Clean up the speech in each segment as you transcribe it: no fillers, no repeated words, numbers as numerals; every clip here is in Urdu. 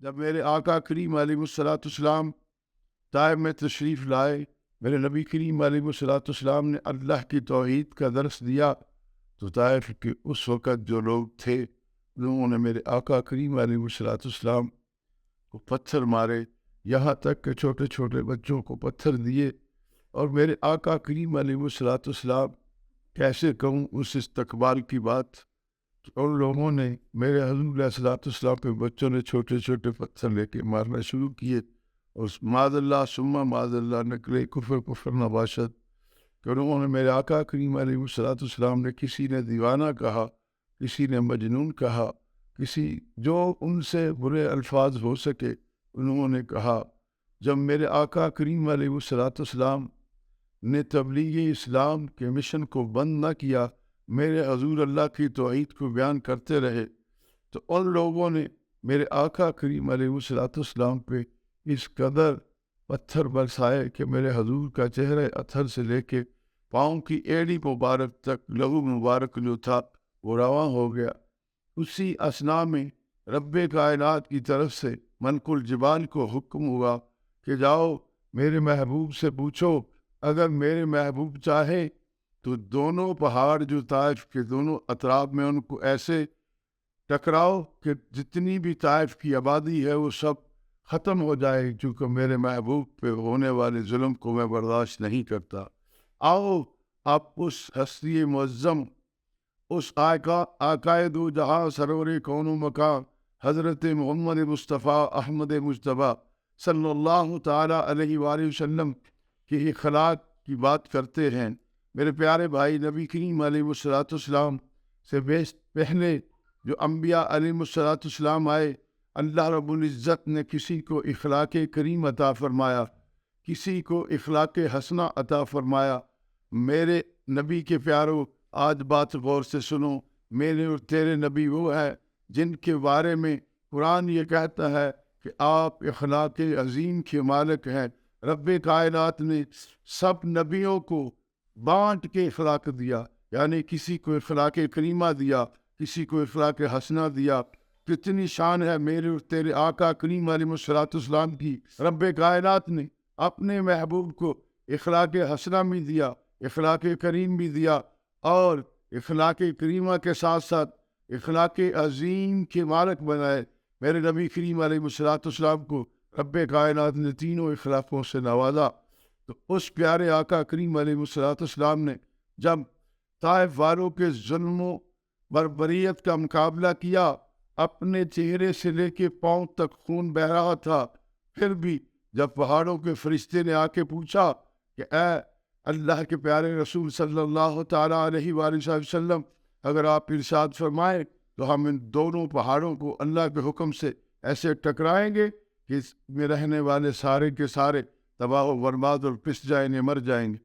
جب میرے آقا کریم علیہ الصلوۃ والسلام طائف میں تشریف لائے، میرے نبی کریم علیہ الصلوۃ والسلام نے اللہ کی توحید کا درس دیا، تو طائف کے اس وقت جو لوگ تھے انہوں نے میرے آقا کریم علیہ الصلوۃ والسلام کو پتھر مارے، یہاں تک کہ چھوٹے چھوٹے بچوں کو پتھر دیے۔ اور میرے آقا کریم علیہ الصلوۃ والسلام، کیسے کہوں اس استقبال کی بات، ان لوگوں نے میرے حضور علیہ الصلوۃ والسلام کے بچوں نے چھوٹے چھوٹے پتھر لے کے مارنا شروع کیے، اور معاذ اللہ ثم معاذ اللہ نکلے کفر کفر نباشد، کہ انہوں نے میرے آقا کریم علیہ الصلوۃ والسلام نے کسی نے دیوانہ کہا، کسی نے مجنون کہا، کسی جو ان سے برے الفاظ ہو سکے انہوں نے کہا۔ جب میرے آقا کریم علیہ الصلوۃ والسلام نے تبلیغ اسلام کے مشن کو بند نہ کیا، میرے حضور اللہ کی توحید کو بیان کرتے رہے، تو ان لوگوں نے میرے آقا کریم علیہ الصلوۃ والسلام پہ اس قدر پتھر برسائے کہ میرے حضور کا چہرہ اتھر سے لے کے پاؤں کی ایڑی مبارک تک لہو مبارک جو تھا وہ رواں ہو گیا۔ اسی اثناء میں رب کائنات کی طرف سے ملک الجبال کو حکم ہوا کہ جاؤ میرے محبوب سے پوچھو، اگر میرے محبوب چاہے تو دونوں پہاڑ جو طائف کے دونوں اطراف میں ان کو ایسے ٹکراؤ کہ جتنی بھی طائف کی آبادی ہے وہ سب ختم ہو جائے، چونکہ میرے محبوب پہ ہونے والے ظلم کو میں برداشت نہیں کرتا۔ آؤ آپ اس ہستی معظم، اس آقائے دو جہاں سرور کون و مکان حضرت محمد مصطفیٰ احمد مجتبیٰ صلی اللہ تعالیٰ علیہ وآلہ وسلم کی اخلاق کی بات کرتے ہیں۔ میرے پیارے بھائی، نبی کریم علیہ الصلوۃ والسلام سے پہلے جو انبیاء علیہ الصلوۃ والسلام آئے، اللہ رب العزت نے کسی کو اخلاق کریم عطا فرمایا، کسی کو اخلاق حسنہ عطا فرمایا۔ میرے نبی کے پیارو، آج بات غور سے سنو، میرے اور تیرے نبی وہ ہیں جن کے بارے میں قرآن یہ کہتا ہے کہ آپ اخلاق عظیم کے مالک ہیں۔ رب کائنات نے سب نبیوں کو بانٹ کے اخلاق دیا، یعنی کسی کو اخلاق کریمہ دیا، کسی کو اخلاق حسنہ دیا۔ کتنی شان ہے میرے اور تیرے آقا کریم علیہ الصلوۃ والسلام کی۔ رب کائنات نے اپنے محبوب کو اخلاق حسنہ بھی دیا، اخلاق کریم بھی دیا، اور اخلاق کریمہ کے ساتھ ساتھ اخلاق عظیم کے مالک بنائے۔ میرے نبی کریم علیہ الصلوۃ والسلام کو رب کائنات نے تینوں اخلاقوں سے نوازا۔ تو اس پیارے آقا کریم علیہ الصلوۃ والسلام نے جب طائف والوں کے ظلم و بربریت کا مقابلہ کیا، اپنے چہرے سے لے کے پاؤں تک خون بہہ رہا تھا، پھر بھی جب پہاڑوں کے فرشتے نے آ کے پوچھا کہ اے اللہ کے پیارے رسول صلی اللہ تعالیٰ علیہ وآلہ وسلم، اگر آپ ارشاد فرمائیں تو ہم ان دونوں پہاڑوں کو اللہ کے حکم سے ایسے ٹکرائیں گے کہ اس میں رہنے والے سارے کے سارے تباہ و برباد اور پس جائیں گے، مر جائیں گے۔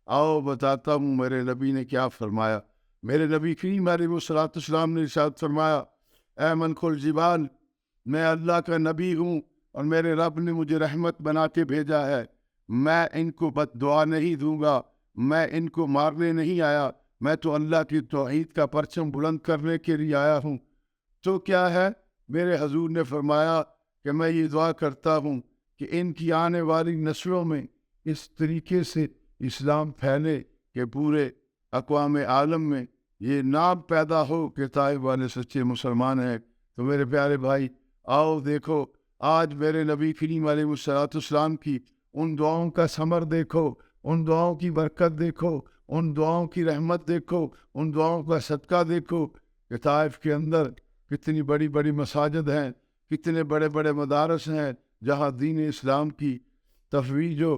آؤ بتاتا ہوں میرے نبی نے کیا فرمایا۔ میرے نبی کریم علیہ الصلوۃ والسلام نے ارشاد فرمایا، اے ملک الجبال، میں اللہ کا نبی ہوں اور میرے رب نے مجھے رحمت بنا کے بھیجا ہے۔ میں ان کو بد دعا نہیں دوں گا، میں ان کو مارنے نہیں آیا، میں تو اللہ کی توحید کا پرچم بلند کرنے کے لیے آیا ہوں۔ تو کیا ہے؟ میرے حضور نے فرمایا کہ میں یہ دعا کرتا ہوں کہ ان کی آنے والی نسلوں میں اس طریقے سے اسلام پھیلے کہ پورے اقوام عالم میں یہ نام پیدا ہو کہ طائف والے سچے مسلمان ہیں۔ تو میرے پیارے بھائی، آؤ دیکھو آج میرے نبی کریم علیہ الصلوۃ والسلام کی ان دعاؤں کا ثمر دیکھو، ان دعاؤں کی برکت دیکھو، ان دعاؤں کی رحمت دیکھو، ان دعاؤں کا صدقہ دیکھو کہ طائف کے اندر کتنی بڑی بڑی مساجد ہیں، کتنے بڑے بڑے مدارس ہیں جہاں دین اسلام کی تفویض و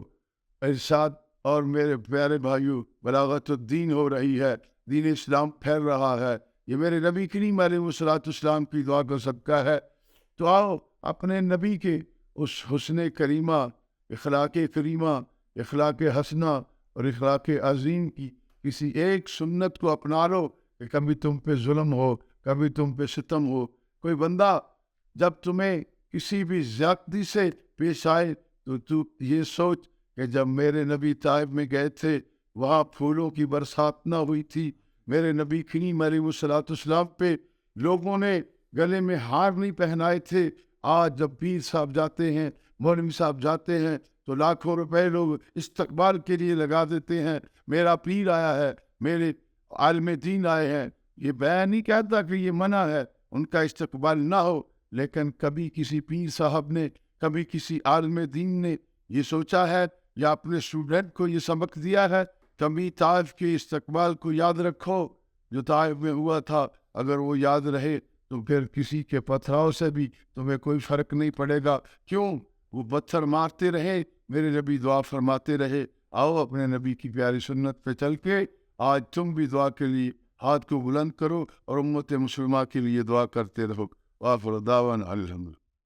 ارشاد اور میرے پیارے بھائیوں بلاغت الدین ہو رہی ہے، دین اسلام پھیل رہا ہے۔ یہ میرے نبی کریم علیہ الصلوۃ والسلام کی دعا کا صدقہ ہے۔ تو آؤ اپنے نبی کے اس حسن کریمہ، اخلاق کریمہ، اخلاق حسنہ اور اخلاق عظیم کی کسی ایک سنت کو اپنا لو کہ کبھی تم پہ ظلم ہو، کبھی تم پہ ستم ہو، کوئی بندہ جب تمہیں کسی بھی زیادتی سے پیش آئے تو یہ سوچ کہ جب میرے نبی طائف میں گئے تھے وہاں پھولوں کی برسات نہ ہوئی تھی، میرے نبی کریم علیہ الصلوۃ والسلام پہ لوگوں نے گلے میں ہار نہیں پہنائے تھے، آج جب پیر صاحب جاتے ہیں، مولوی صاحب جاتے ہیں تو لاکھوں روپے لوگ استقبال کے لیے لگا دیتے ہیں، میرا پیر آیا ہے، میرے عالم دین آئے ہیں۔ یہ بیان نہیں کہتا کہ یہ منع ہے ان کا استقبال نہ ہو، لیکن کبھی کسی پیر صاحب نے، کبھی کسی عالم دین نے یہ سوچا ہے یا اپنے اسٹوڈنٹ کو یہ سبق دیا ہے؟ کبھی طائف کے استقبال کو یاد رکھو جو طائف میں ہوا تھا، اگر وہ یاد رہے تو پھر کسی کے پتھراؤ سے بھی تمہیں کوئی فرق نہیں پڑے گا۔ کیوں؟ وہ پتھر مارتے رہے، میرے نبی دعا فرماتے رہے۔ آؤ اپنے نبی کی پیاری سنت پہ چل کے آج تم بھی دعا کے لیے ہاتھ کو بلند کرو اور امت مسلمہ کے لیے دعا کرتے رہو۔ وآخر دعوانا الحمدللہ۔